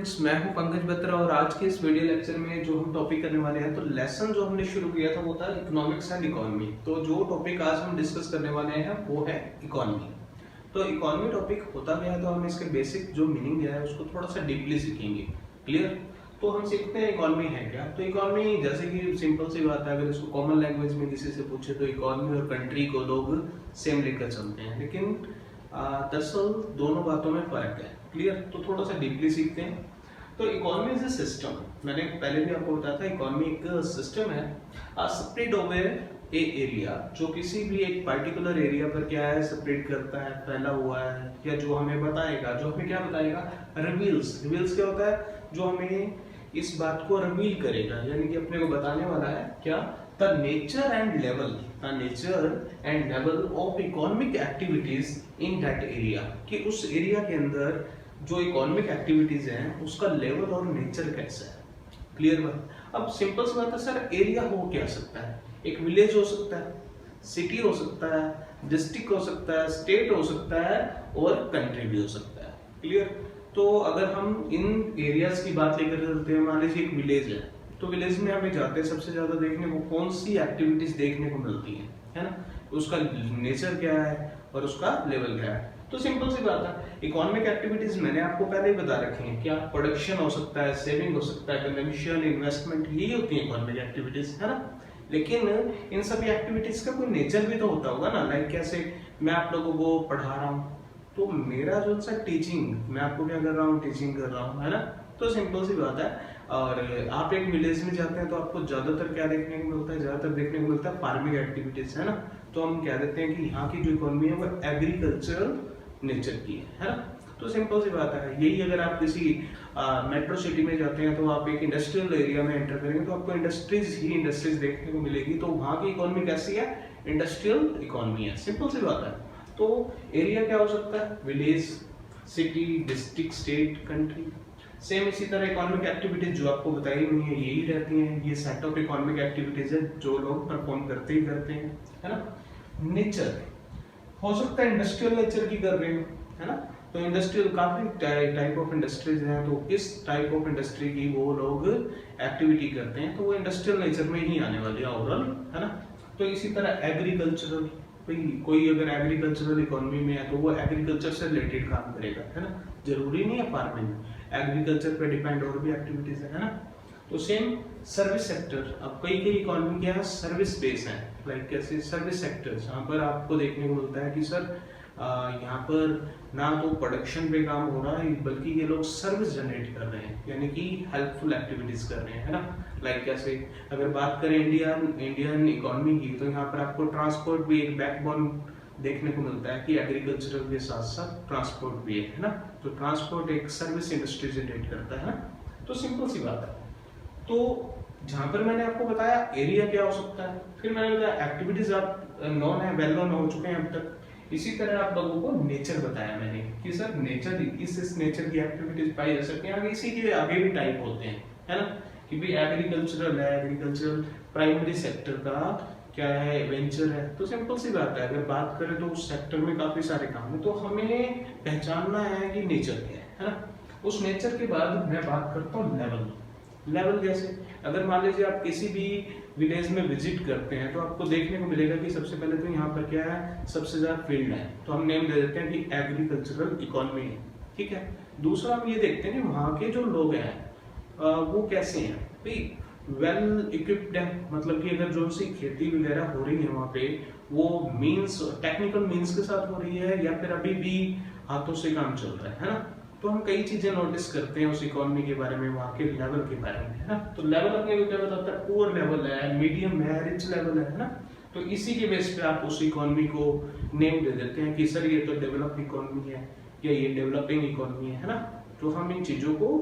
Students, मैं हूं पंकज बत्रा और आज के इस वीडियो लेक्चर में जो हम टॉपिक करने वाले हैं, तो लेसन जो हमने शुरू किया था वो था इकोनॉमिक्स एंड इकोनॉमी। तो जो टॉपिक आज हम डिस्कस करने वाले हैं वो है इकोनॉमी। तो इकोनॉमी टॉपिक होता क्या है, तो हम इसके बेसिक जो मीनिंग है उसको थोड़ा सा डीपली सीखेंगे। क्लियर? तो हम सीखते हैं इकोनॉमी है क्या। तो इकोनॉमी जैसे कि सिंपल सी बात है, अगर इसको कॉमन लैंग्वेज में किसी से पूछे तो इकोनॉमी और कंट्री को लोग सेम लेकर चलते हैं, लेकिन दरअसल दोनों बातों में फर्क है। क्लियर? तो थोड़ा सा डीपली सीखते हैं। तो इकोनॉमी इज अ सिस्टम, मैंने पहले भी आपको बताया था, इकोनॉमी एक सिस्टम है स्प्रेड ओवर ए एरिया, जो किसी भी एक पर्टिकुलर एरिया पर क्या है, स्प्रेड करता है, फैला हुआ है, या जो हमें बताएगा, जो हमें क्या बताएगा, रिवील्स। रिवील्स क्या होता है? जो हमें इस बात को रिवील करेगा, यानी कि अपने को बताने वाला है क्या, the nature and level of economic activities in that area, कि उस एरिया के अंदर जो इकोनॉमिक एक्टिविटीज हैं उसका लेवल और नेचर कैसा है। क्लियर बात? अब सिंपल सी बात है सर, एरिया हो क्या सकता है? एक विलेज हो सकता है, सिटी हो सकता है, डिस्ट्रिक्ट हो सकता है, स्टेट हो सकता है और कंट्री भी हो सकता है। क्लियर? तो अगर हम इन एरियाज की बात लेकर चलते हैं, मान लीजिए एक विलेज है, तो विलेज में हमें जाते हैं सबसे ज्यादा देखने को कौन सी एक्टिविटीज देखने को मिलती है ना? उसका नेचर क्या है और उसका लेवल क्या है। तो सिंपल सी बात है, इकोनॉमिक एक्टिविटीज मैंने आपको पहले ही बता रखे हैं, क्या प्रोडक्शन हो सकता है, सेविंग हो सकता है, कंजम्पशन, इन्वेस्टमेंट, यही होती है इकोनॉमिक एक्टिविटीज, है ना? लेकिन इन सभी एक्टिविटीज का कोई नेचर भी तो होता होगा ना। लाइक कैसे मैं आप लोगों को पढ़ा रहा हूँ, तो मेरा जो सा टीचिंग, मैं आपको क्या कर रहा हूँ, टीचिंग कर रहा हूँ, है ना? तो सिंपल सी बात है। और आप एक विलेज में जाते हैं तो आपको ज्यादातर क्या देखने को मिलता है, ज्यादातर देखने को मिलता है फार्मिंग एक्टिविटीज, है ना? तो हम कह देते हैं कि यहाँ की जो इकोनॉमी है वो एग्रीकल्चरल नेचर की है ना? तो सिंपल सी बात है। यही अगर आप किसी मेट्रो सिटी में जाते हैं तो आप एक इंडस्ट्रियल एरिया में एंटर करेंगे तो आपको इंडस्ट्रीज देखने को मिलेगी। तो वहाँ की इकोनॉमी कैसी है? इंडस्ट्रियल इकोनॉमी है। सिंपल सी बात है। तो एरिया क्या हो सकता है? Village, city, district, state, country. Same इसी तरह इकोनॉमिक एक्टिविटीज जो आपको बताई हुई है यही रहती हैं। ये सेट ऑफ इकोनॉमिक एक्टिविटीज है जो लोग परफॉर्म करते ही करते हैं, है ना? नेचर हो सकता है इंडस्ट्रियल नेचर की कर रहे हो, है ना? तो इंडस्ट्रियल काफी टाइप ऑफ इंडस्ट्रीज हैं, तो किस टाइप ऑफ इंडस्ट्री की वो लोग एक्टिविटी करते हैं, तो वो इंडस्ट्रियल नेचर में ही आने वाली है ओवरऑल, है ना? तो इसी तरह एग्रीकल्चरल, कोई अगर एग्रीकल्चरल इकोनॉमी में है तो वो एग्रीकल्चर से रिलेटेड काम करेगा, है ना? जरूरी नहीं है फार्मिंग, एग्रीकल्चर पे डिपेंड और भी एक्टिविटीज है ना? तो सेम सर्विस सेक्टर, अब कई इकोनॉमी क्या है, सर्विस बेस है। लाइक कैसे सर्विस सेक्टर्स, यहाँ पर आपको देखने को मिलता है कि सर यहाँ पर ना तो प्रोडक्शन पे काम हो रहा है, बल्कि ये लोग सर्विस जनरेट कर रहे हैं, यानी कि हेल्पफुल एक्टिविटीज कर रहे हैं, है ना? लाइक कैसे अगर बात करें इंडियन इकोनॉमी की, तो यहाँ पर आपको ट्रांसपोर्ट भी एक बैकबोन देखने को मिलता है कि एग्रीकल्चरल के साथ साथ ट्रांसपोर्ट भी है ना? तो ट्रांसपोर्ट एक सर्विस इंडस्ट्री जनरेट करता है ना? तो सिंपल सी बात है। तो जहां पर मैंने आपको बताया एरिया क्या हो सकता है, फिर मैंने बताया एक्टिविटीज आप नॉन है, वेल नॉन हो चुके हैं अब तक। इसी तरह आप लोगों को नेचर बताया मैंने कि सर नेचर, इस नेचर की एक्टिविटीज पाई जा सकती हैं। इसी के आगे भी टाइप होते हैं, है ना? कि भाई एग्रीकल्चरल है, एग्रीकल्चरल प्राइमरी सेक्टर का क्या है, वेंचर है। तो सिंपल सी बात है, अगर बात करें तो उस सेक्टर में काफी सारे काम है, तो हमें पहचानना है कि नेचर क्या है ना? उस नेचर के बाद मैं बात करता हूँ लेवल। लेवल जैसे अगर मान लीजिए आप किसी भी विलेज में विजिट करते हैं तो आपको देखने को मिलेगा कि सबसे पहले तो यहाँ पर क्या है, सबसे ज्यादा फील्ड है, तो हम नेम दे देते हैं कि एग्रीकल्चरल इकोनॉमी है। ठीक है? दूसरा हम ये देखते हैं कि वहाँ के जो लोग हैं वो कैसे हैं, भाई वेल इक्विप्ड है, मतलब कि अगर जो सी खेती वगैरह हो रही है वहाँ पे वो मीन्स टेक्निकल मीन्स के साथ हो रही है या फिर अभी भी हाथों से काम चल रहा है ना? तो हम कई चीजें नोटिस करते हैं उस इकोनॉमी के बारे में, वहाँ के लेवल के बारे में, है ना? तो लेवल अपने को क्या बताता है, पुअर लेवल है, मीडियम है, रिच लेवल है ना? तो इसी के बेस पे आप उस इकोनॉमी को नेम दे देते हैं कि सर ये तो डेवलप्ड इकोनॉमी है या ये डेवलपिंग इकोनॉमी है ना? तो हम इन चीजों को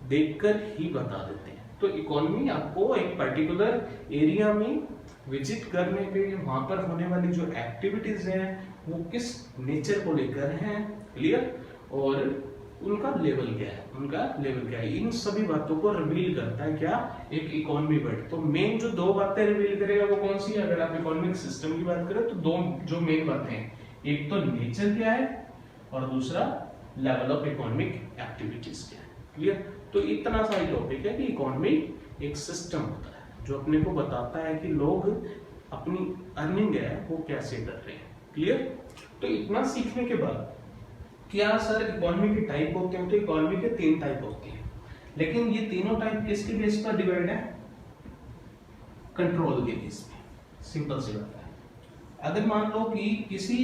देखकर ही बता देते हैं। तो इकोनॉमी आपको एक पर्टिकुलर एरिया में विजिट करने पे वहां पर होने वाली जो एक्टिविटीज हैं वो किस नेचर को लेकर हैं, क्लियर, और उनका लेवल क्या है, इन सभी बातों को रिवील करता है क्या, एक इकोनॉमी वर्ड। तो मेन जो दो बातें रिवील करेगा वो कौन सी है? अगर आप इकोनॉमिक सिस्टम की बात करें तो दो जो मेन बातें हैं, एक तो नेचर क्या है और दूसरा लेवल ऑफ इकोनॉमिक एक्टिविटीज क्या है। क्लियर? तो इतना सा ही टॉपिक है कि इकोनॉमी एक सिस्टम होता है जो अपने को बताता है कि लोग अपनी अर्निंग है वो कैसे कर रहे हैं। क्लियर? तो इतना सीखने के बाद क्या सर इकोनॉमी के टाइप होते हैं? तो इकोनॉमी के 3 टाइप होते हैं, लेकिन ये तीनों टाइप किसके बेस पर डिवाइड है? कंट्रोल के बेस पे। सिंपल सी बात है। अगर मान लो कि किसी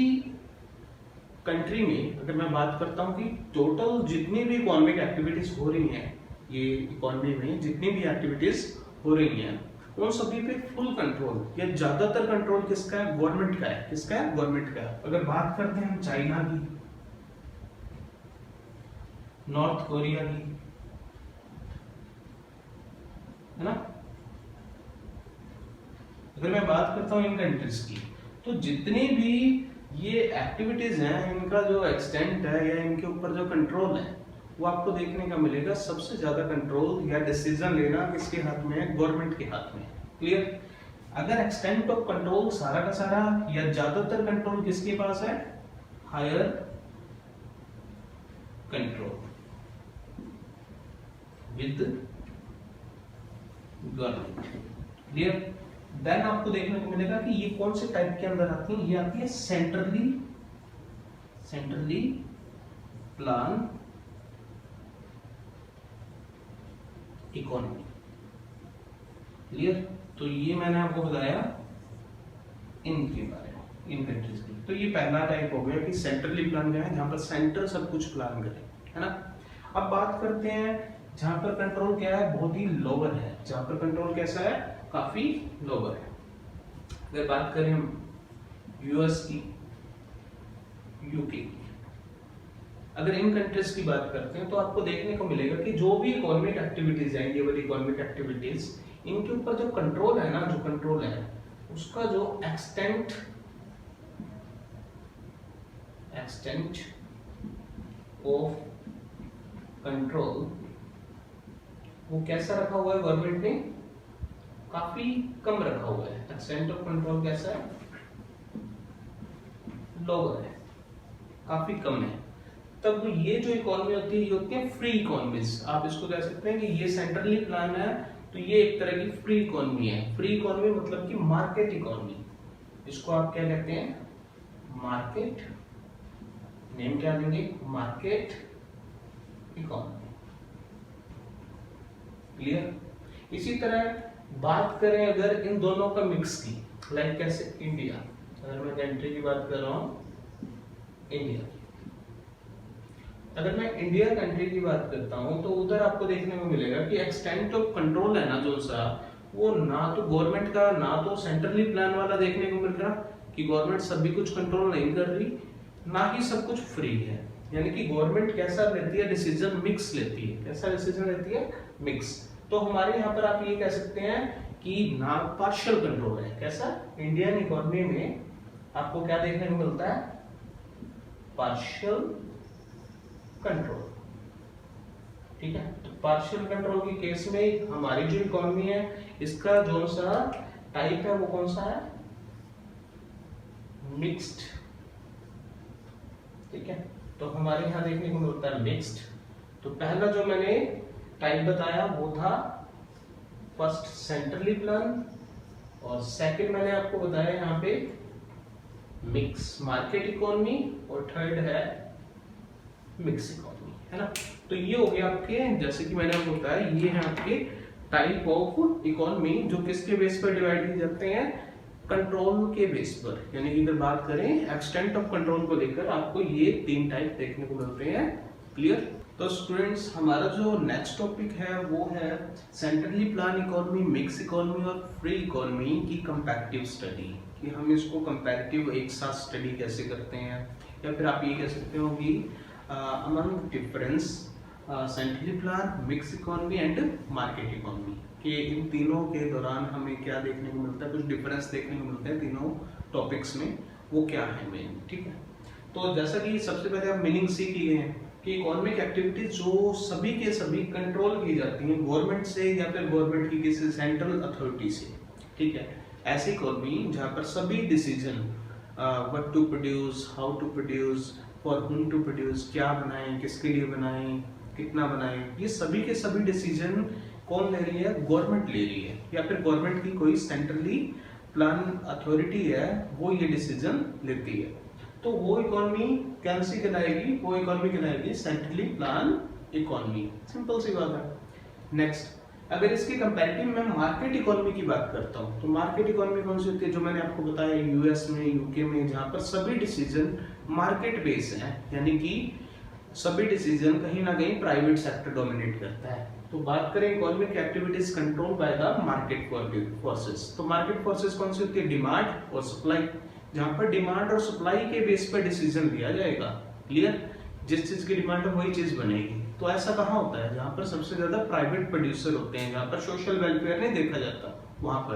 कंट्री में अगर मैं बात करता हूं कि टोटल जितनी भी इकोनॉमिक एक्टिविटीज हो रही हैं, ये इकोनॉमी में जितनी भी एक्टिविटीज हो रही हैं उन सभी पे फुल कंट्रोल या ज्यादातर कंट्रोल किसका है? गवर्नमेंट का है। किसका है? गवर्नमेंट का है। अगर बात करते हैं हम चाइना की, नॉर्थ कोरिया की, है ना, अगर मैं बात करता हूं इन कंट्रीज की, तो जितनी भी ये एक्टिविटीज हैं इनका जो एक्सटेंट है या इनके ऊपर जो कंट्रोल है वो आपको देखने का मिलेगा सबसे ज्यादा कंट्रोल या डिसीजन लेना किसके हाथ में है? गवर्नमेंट के हाथ में। क्लियर? अगर एक्सटेंट ऑफ कंट्रोल सारा का सारा या ज्यादातर कंट्रोल किसके पास है? Higher control with government. Clear? Then आपको देखने को मिलेगा कि ये कौन से टाइप के अंदर आती है? ये आती है सेंट्रली प्लान इकोनॉमी। क्लियर? तो ये मैंने आपको बताया इनके बारे में, इन कंट्रीज की। तो ये पहला टाइप हो गया कि सेंट्रली प्लान का है, जहां पर सेंटर सब कुछ प्लान करे, है ना। अब बात करते हैं जहां पर कंट्रोल क्या है? बहुत ही लोअर है। जहां पर कंट्रोल कैसा है? काफी लोअर है। अगर बात करें हम यूएस की, यूके की, अगर इन कंट्रीज की बात करते हैं तो आपको देखने को मिलेगा कि जो भी इकोनॉमिक एक्टिविटीज है, ये वाली इकोनॉमिक एक्टिविटीज, इनके ऊपर जो कंट्रोल है ना, जो कंट्रोल है उसका जो एक्सटेंट ऑफ कंट्रोल वो कैसा रखा हुआ है गवर्नमेंट ने? काफी कम रखा हुआ है। एक्सटेंट ऑफ कंट्रोल कैसा है? लोअर है, काफी कम है। तब ये जो इकोनॉमी होती है ये होती है फ्री इकोनॉमीज। आप इसको कह सकते हैं कि ये सेंट्रली प्लान है तो ये एक तरह की फ्री इकोनॉमी है। फ्री इकोनॉमी मतलब कि मार्केट इकोनॉमी, इसको आप क्या कहते हैं? मार्केट। नेम क्या देंगे? Market economy. क्लियर? इसी तरह बात करें अगर इन दोनों का मिक्स की, लाइक कैसे? इंडिया, अगर मैं कंट्री की बात कर रहा हूं, इंडिया की, अगर मैं इंडिया कंट्री की बात करता हूं तो उधर आपको देखने को मिलेगा कि एक्सटेंट ऑफ कंट्रोल है ना जो सा, वो ना तो गवर्नमेंट का ना तो सेंट्रली प्लान वाला देखने को मिल रहा कि गवर्नमेंट सभी कुछ कंट्रोल नहीं कर रही, ना ही सब कुछ फ्री है। यानी कि गवर्नमेंट कैसा लेती है? डिसीजन मिक्स लेती है। कैसा डिसीजन लेती है? मिक्स। तो हमारे यहाँ पर आप ये कह सकते हैं कि ना पार्शियल कंट्रोल है। कैसा? इंडियन इकोनॉमी में आपको क्या देखने को मिलता है? Partial control. ठीक है, तो पार्शियल कंट्रोल के केस में हमारी जो इकोनॉमी है इसका जो सा टाइप है वो कौन सा है? मिक्स्ड। ठीक है, तो हमारे यहां देखने को मिलता है मिक्स्ड। तो पहला जो मैंने टाइप बताया वो था फर्स्ट सेंट्रली प्लान, और सेकंड मैंने आपको बताया यहाँ पे मिक्स मार्केट इकोनॉमी, और थर्ड है मिक्स इकोनॉमी, है ना। तो ये हो गया आपके, जैसे कि मैंने आपको बताया, ये है आपके टाइप ऑफ इकोनॉमी जो किसके बेस पर डिवाइड किए जाते हैं? कंट्रोल के बेस पर। यानी कि अगर बात करें एक्सटेंट ऑफ कंट्रोल को लेकर आपको ये 3 टाइप देखने को मिलते हैं। क्लियर? तो स्टूडेंट्स हमारा जो नेक्स्ट टॉपिक है वो है centrally plan economy, mix economy और फ्री इकोनॉमी की कंपैरेटिव स्टडी, कि हम इसको कंपैरेटिव एक साथ स्टडी कैसे करते हैं, या फिर आप ये कह सकते हो कि among difference centrally plan, mix economy and market economy, कि इन तीनों के दौरान हमें क्या देखने को मिलता है, कुछ डिफरेंस देखने को मिलते हैं तीनों टॉपिक्स में, वो क्या है मेन। ठीक है, तो जैसा कि सबसे पहले आप मीनिंग सीख लिए हैं कि इकोनॉमिक एक्टिविटीज जो सभी के सभी कंट्रोल की जाती हैं गवर्नमेंट से या फिर गवर्नमेंट की किसी सेंट्रल अथॉरिटी से। ठीक है, ऐसी इकोनॉमी जहां पर सभी decision what to produce, how to produce, for whom to produce, क्या बनाएं, किसके लिए बनाएं, कितना बनाए, ये सभी के सभी डिसीजन कौन ले रही है? गवर्नमेंट ले रही है, या फिर गवर्नमेंट की कोई सेंट्रली प्लान अथॉरिटी है वो ये डिसीजन लेती है। तो वो इकोनॉमी कैसी कहलाएगी? वो इकोनॉमी कहलाएगी सेंट्रली प्लान इकोनॉमी। सिंपल सी बात है। नेक्स्ट, अगर इसके कंपैरेटिव में मार्केट इकोनॉमी की बात करता हूँ, तो मार्केट इकोनॉमी कौन सी होती है? जो मैंने आपको बताया यूएस में, यूके में, जहाँ पर सभी डिसीजन मार्केट बेस्ड हैं, यानी कि सभी डिसीजन कहीं ना कहीं प्राइवेट सेक्टर डोमिनेट करता है। तो बात करें economic activities control by the market forces, तो मार्केट फोर्सेस कौन सी होती है? डिमांड और सप्लाई, जहाँ पर डिमांड और सप्लाई के बेस पर डिसीजन लिया जाएगा। क्लियर? जिस चीज की डिमांड है वही चीज बनेगी। तो ऐसा कहाँ होता है? जहाँ पर सबसे ज्यादा प्राइवेट प्रोड्यूसर होते हैं, जहाँ पर सोशल वेलफेयर नहीं देखा जाता वहां पर।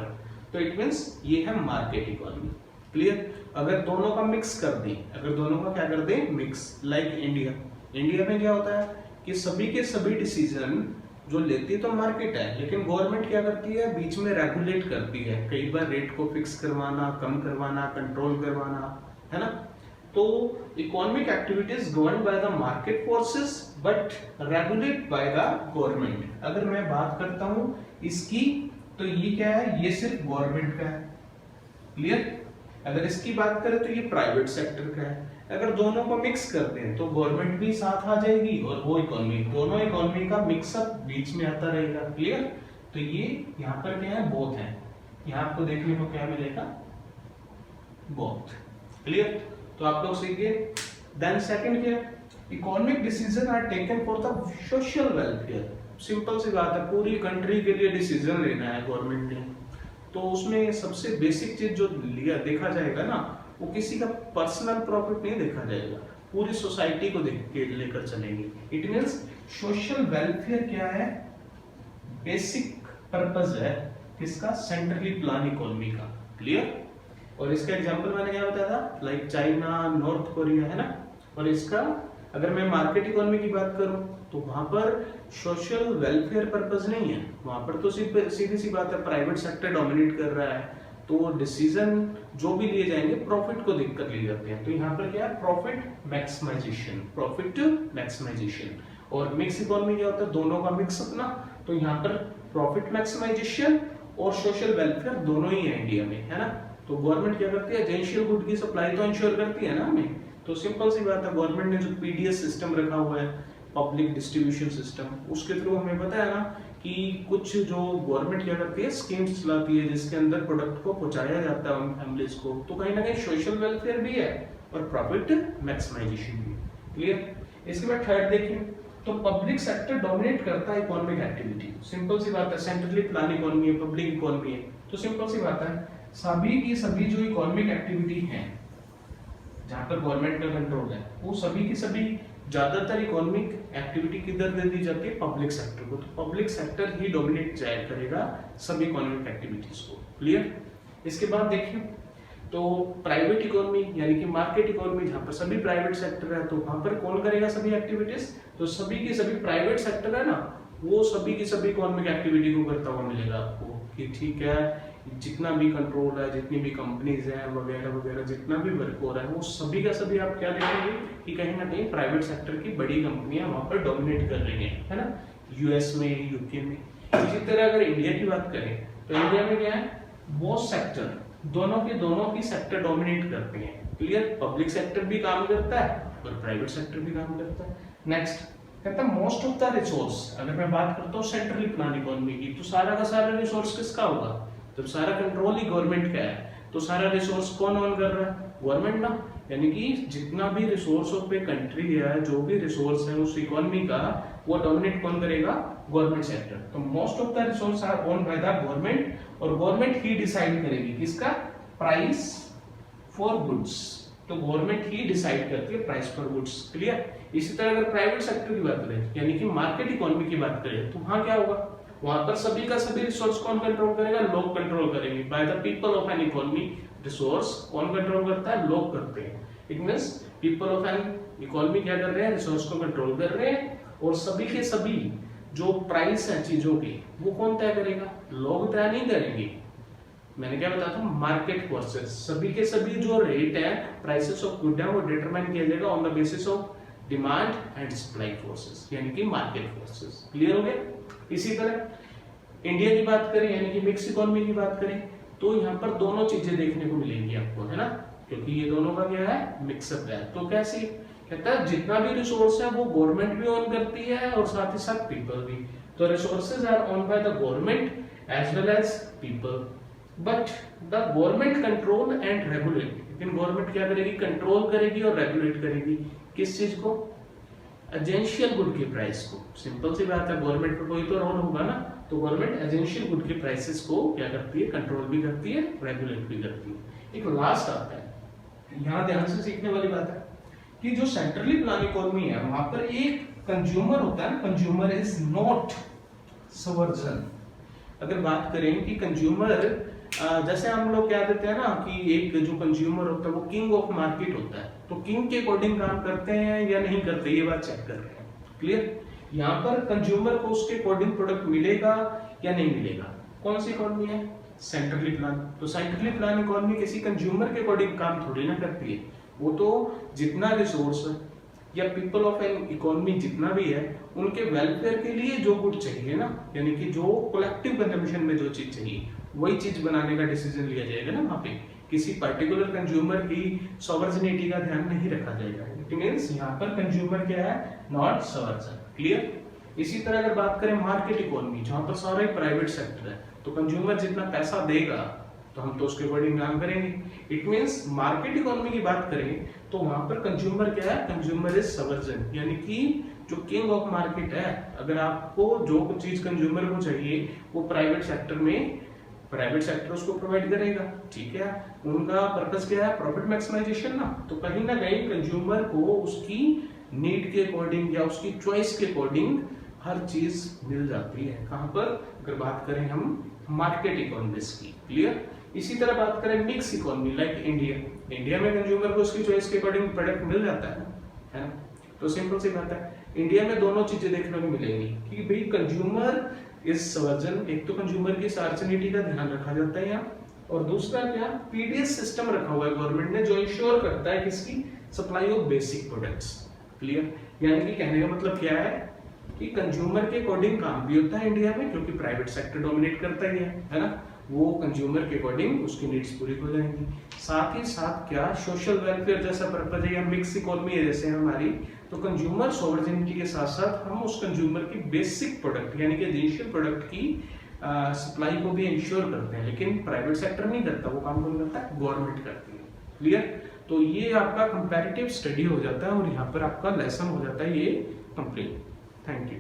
तो इट मींस ये है मार्केट इकोनॉमी। क्लियर? अगर दोनों का मिक्स कर दें, अगर दोनों का क्या कर दें? मिक्स, लाइक इंडिया में क्या होता है कि सभी के सभी डिसीजन जो लेती तो मार्केट है, लेकिन गवर्नमेंट क्या करती है? बीच में रेगुलेट करती है, कई बार रेट को फिक्स करवाना, कम करवाना, कंट्रोल करवाना, है ना। तो economic activities govern by the market forces but regulate bye the government. अगर मैं बात करता हूं इसकी, तो ये क्या है? ये सिर्फ गवर्नमेंट का है। क्लियर? अगर इसकी बात करें तो ये प्राइवेट सेक्टर का है। अगर दोनों को मिक्स करते हैं तो गवर्नमेंट भी साथ आ जाएगी और वो इकोनॉमी, दोनों इकोनॉमी का मिक्सअप बीच में आता रहेगा। क्लियर? तो ये यहाँ पर क्या है? बोथ है। यहाँ आपको देखने को क्या मिलेगा? बोथ। क्लियर? तो आप लोग सीखिए। देन सेकंड क्या है? Economic decision are taken for the social welfare. Simple सी बात है, पूरी कंट्री के लिए डिसीजन लेना है गवर्नमेंट ने, तो उसमें सबसे बेसिक चीज जो लिया देखा जाएगा ना, वो किसी का पर्सनल प्रॉफिट नहीं देखा जाएगा, पूरी सोसाइटी को देख के लेकर चलेंगे। इट मींस सोशल वेलफेयर क्या है? बेसिक पर्पस है किसका? सेंट्रली प्लान इकोनॉमी का। क्लियर? और इसका एग्जांपल मैंने क्या बताया था? लाइक चाइना, नॉर्थ कोरिया, है ना। और इसका अगर मैं मार्केट इकोनॉमी की बात करूं तो वहां पर सोशल वेलफेयर पर्पस नहीं है, वहां पर तो सीधी सी बात है प्राइवेट सेक्टर डोमिनेट कर रहा है, तो डिसीजन जो भी लिए जाएंगे प्रॉफिट को देखकर लिए जाते हैं। तो यहाँ पर क्या है? Profit maximisation. और मिक्स इकोनॉमी क्या होता है? दोनों का मिक्स अपना। तो यहाँ पर प्रॉफिट मैक्सिमाइजेशन और सोशल वेलफेयर दोनों ही है इंडिया में, है ना। तो गवर्नमेंट क्या करती है? एसेंशियल गुड की सप्लाई तो इंश्योर करती है ना हमें। तो सिंपल सी बात है, गवर्नमेंट ने जो पीडीएस सिस्टम रखा हुआ है, पब्लिक डिस्ट्रीब्यूशन सिस्टम, उसके थ्रू हमें पता है ना कि कुछ जो गवर्नमेंट क्या करती है? स्कीम्स चलाती है जिसके अंदर प्रोडक्ट को पहुंचाया जाता है उन फैमिलीज को। तो कहीं ना कहीं सोशल वेलफेयर भी है और प्रॉफिट मैक्सिमाइजेशन भी। क्लियर? इसके बाद थर्ड देखिए, तो पब्लिक सेक्टर डोमिनेट करता है इकोनॉमिक एक्टिविटी। सिंपल सी बात है, सेंट्रली प्लान इकोनॉमी है, पब्लिक इकोनॉमी है। तो सिंपल सी बात है, सभी की सभी जो इकोनॉमिक एक्टिविटी है जहां पर गवर्नमेंट का कंट्रोल है, वो सभी की सभी ज्यादातर इकोनॉमिक एक्टिविटी किधर दे दी जाती है? पब्लिक सेक्टर को। तो पब्लिक सेक्टर ही डोमिनेट जाया करेगा सभी इकोनॉमिक एक्टिविटीज को। क्लियर? इसके बाद देखिए, तो प्राइवेट इकोनॉमी यानी कि मार्केट इकोनॉमी, जहां पर सभी प्राइवेट सेक्टर है, तो वहां पर कौन करेगा सभी एक्टिविटीज? तो सभी की सभी प्राइवेट सेक्टर है ना, वो सभी की सभी इकोनॉमिक एक्टिविटी को करता हुआ मिलेगा आपको कि ठीक है, जितना भी कंट्रोल है, जितनी भी कंपनीज हैं वगैरह वगैरह, जितना भी वर्क हो रहा है, वो सभी का सभी आप क्या देखेंगे कि कहीं ना कहीं प्राइवेट सेक्टर की बड़ी कंपनियां वहां पर डोमिनेट कर रही हैं, है ना, यूएस में, यूके में। इसी तरह अगर इंडिया की बात करें तो इंडिया में क्या है? बोथ सेक्टर, दोनों की सेक्टर डोमिनेट करते हैं। क्लियर? पब्लिक सेक्टर भी काम करता है और प्राइवेट सेक्टर भी काम करता है। नेक्स्ट कहता है मोस्ट ऑफ द रिसोर्स। अगर मैं बात करता हूँ सेंट्रली प्लान इकोनॉमी की, तो सारा का सारा रिसोर्स किसका होगा? जब सारा कंट्रोल ही गवर्नमेंट का है, तो सारा रिसोर्स कौन ऑन कर रहा है? गवर्नमेंट ना। यानी कि जितना भी रिसोर्स ऑफ ए कंट्री है, जो भी रिसोर्स है उस इकोनॉमी का, वो डोमिनेट कौन करेगा? Government sector. तो most of the resource are owned by the government, और गवर्नमेंट ही डिसाइड करेगी किसका? Price for goods. तो गवर्नमेंट ही डिसाइड करती है प्राइस फॉर गुड्स। क्लियर? इसी तरह अगर प्राइवेट सेक्टर की बात करें यानी कि मार्केट इकोनॉमी की बात करें, तो वहां क्या होगा? वहां पर सभी का सभी रिसोर्स कौन कंट्रोल करेगा? लोग कंट्रोल करेंगे। By the people of an economy, resource कौन कंट्रोल करता है? लोग करते हैं। It means people of an economy क्या कर रहे हैं? रिसोर्स को कंट्रोल कर रहे हैं, और सभी के सभी जो प्राइस है चीजों की, वो कौन तय करेगा? लोग तय नहीं करेंगे। मैंने क्या बताया था? Market forces. सभी के सभी जो रेट है, प्राइसेस ऑफ गुड है, वो डिटरमाइन किया जाएगा on the basis of demand and supply forces, यानी कि मार्केट फोर्सेस। क्लियर हो गया? इसी तरह इंडिया की बात करें यानी कि मिक्स इकोनॉमी की बात करें तो यहाँ पर दोनों चीजें देखने को मिलेंगी आपको, है ना, क्योंकि ये दोनों का क्या है, मिक्सअप है। तो कैसे कहता है जितना भी रिसोर्स है वो गवर्नमेंट भी ओन करती है और साथ ही साथ पीपल भी। तो resources are own by the government as well as people, but the government control and regulate. लेकिन गवर्नमेंट क्या करेगी, कंट्रोल करेगी और रेगुलेट करेगी किस चीज को, एजेंशियल गुड के प्राइस को। सिंपल सी बात है, गवर्नमेंट का कोई तो रोल होगा ना, तो गवर्नमेंट एजेंशियल गुड के प्राइसेस को क्या करती है, कंट्रोल भी करती है, रेगुलेट भी करती है। एक लास्ट आता है, यहाँ ध्यान से सीखने वाली बात है कि जो सेंट्रली प्लान इकोनॉमी है वहां पर एक कंज्यूमर होता है, कंज्यूमर इज नॉट सबवर्जन। अगर बात करें कि कंज्यूमर, जैसे हम लोग क्या देते हैं ना कि एक जो कंज्यूमर होता है वो किंग ऑफ मार्केट होता है, तो किंग के अकॉर्डिंग काम करते हैं या नहीं करते, ये बात चेक कर रहे हैं। क्लियर? यहाँ पर कंज्यूमर को उसके अकॉर्डिंग प्रोडक्ट मिलेगा या नहीं मिलेगा। कौन सी इकोनॉमी है, सेंट्रली प्लान। तो सेंट्रली प्लान इकोनॉमी किसी कंज्यूमर के अकॉर्डिंग काम थोड़ी ना करती है, वो तो जितना रिसोर्स या पीपल ऑफ एन इकोनॉमी जितना भी है उनके वेलफेयर के लिए जो गुड चाहिए ना, यानी कि जो कलेक्टिव कंजम्पशन में जो चीज चाहिए वही चीज बनाने का डिसीजन लिया जाएगा ना। वहां पे किसी पर्टिकुलर कंज्यूमर की सॉवर्जिनिटी का ध्यान नहीं रखा जाएगा। इट मींस यहाँ पर कंज्यूमर क्या है, नॉट सॉवर्जन। क्लियर? इसी तरह अगर बात करें मार्केट इकोनॉमी, जहां पर सारा प्राइवेट सेक्टर है, तो कंज्यूमर जितना पैसा देगा तो हम तो उसके अकॉर्डिंग काम करेंगे। इट मींस मार्केट इकोनॉमी की बात करें तो वहां पर कंज्यूमर क्या है, कंज्यूमर इज सवर्जन, यानी कि जो किंग ऑफ मार्केट है, अगर आपको जो कुछ चीज कंज्यूमर को चाहिए वो प्राइवेट सेक्टर में, प्राइवेट सेक्टर उसको प्रोवाइड करेगा। ठीक है, उनका पर्पस क्या है, प्रॉफिट मैक्सिमाइजेशन ना। तो कहीं ना कहीं कंज्यूमर को उसकी नीड के अकॉर्डिंग या उसकी चॉइस के अकॉर्डिंग हर चीज मिल जाती है। कहां पर, अगर बात करें हम मार्केट इकोनॉमिक्स की। क्लियर? इसी तरह बात करें mix economy like India, India में कंज्यूमर को उसकी चॉइस के अकॉर्डिंग प्रोडक्ट मिल जाता है ना। तो सिंपल सी बात है, इंडिया में दोनों चीजें देखने को मिलेंगी कि भाई कंज्यूमर इज सवर्जन, एक तो कंज्यूमर की सॉवर्जिनिटी का ध्यान रखा जाता है यहाँ, और दूसरा क्या, पीडीएस सिस्टम रखा हुआ है गवर्नमेंट ने जो इंश्योर करता है किसकी, supply of basic products. Clear? यानी कि कहने का मतलब क्या है कि कंज्यूमर के अकॉर्डिंग काम भी होता है इंडिया में, क्योंकि प्राइवेट सेक्टर डोमिनेट करता ही है ना, वो कंज्यूमर के अकॉर्डिंग उसकी नीड्स पूरी हो जाएंगी। साथ ही साथ क्या, सोशल वेलफेयर जैसा पर्पज है या मिक्स इकोनॉमी है जैसे हमारी, तो कंज्यूमर सॉवर्जिनिटी के साथ साथ हम उस कंज्यूमर की बेसिक प्रोडक्ट यानी कि एसेंशियल प्रोडक्ट की सप्लाई को भी इंश्योर करते हैं, लेकिन प्राइवेट सेक्टर नहीं करता, वो काम कौन करता है, गवर्नमेंट करती है। क्लियर? तो ये आपका कंपैरेटिव स्टडी हो जाता है और यहाँ पर आपका लेसन हो जाता है ये कंप्लीट। Thank you.